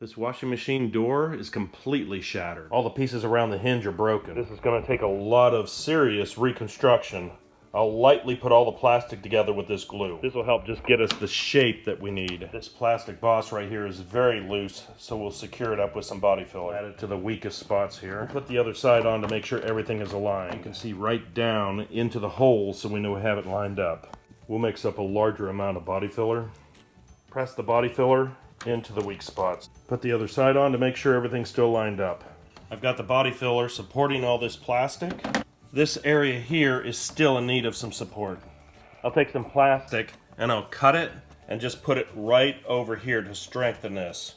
This washing machine door is completely shattered. All the pieces around the hinge are broken. This is going to take a lot of serious reconstruction. I'll lightly put all the plastic together with this glue. This will help just get us the shape that we need. This plastic boss right here is very loose, so we'll secure it up with some body filler. Add it to the weakest spots here. We'll put the other side on to make sure everything is aligned. You can see right down into the holes so we know we have it lined up. We'll mix up a larger amount of body filler. Press the body filler into the weak spots. Put the other side on to make sure everything's still lined up. I've got the body filler supporting all this plastic. This area here is still in need of some support. I'll take some plastic and I'll cut it and just put it right over here to strengthen this.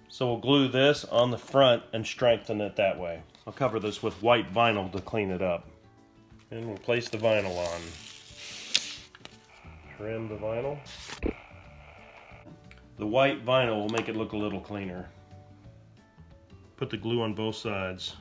So we'll glue this on the front and strengthen it that way. I'll cover this with white vinyl to clean it up. And we'll place the vinyl on. Trim the vinyl. The white vinyl will make it look a little cleaner. Put the glue on both sides.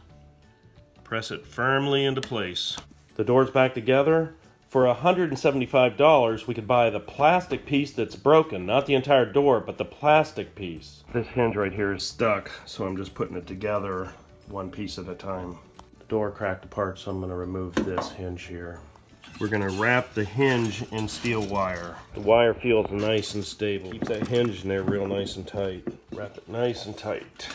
Press it firmly into place. The door's back together. For $175, we could buy the plastic piece that's broken, not the entire door, but the plastic piece. This hinge right here is stuck, so I'm just putting it together one piece at a time. The door cracked apart, so I'm going to remove this hinge here. We're going to wrap the hinge in steel wire. The wire feels nice and stable. Keeps that hinge in there real nice and tight. Wrap it nice and tight.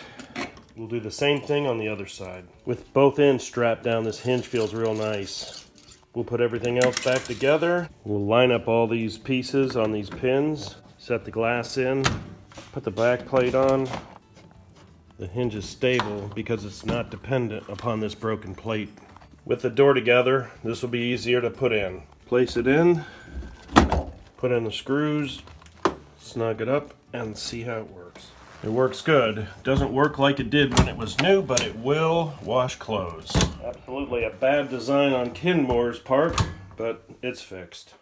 We'll do the same thing on the other side. With both ends strapped down, this hinge feels real nice. We'll put everything else back together. We'll line up all these pieces on these pins. Set the glass in. Put the back plate on. The hinge is stable because it's not dependent upon this broken plate. With the door together, this will be easier to put in. Place it in, put in the screws, snug it up, and see how it works. It works good. Doesn't work like it did when it was new, but it will wash clothes. Absolutely a bad design on Kenmore's part, but it's fixed.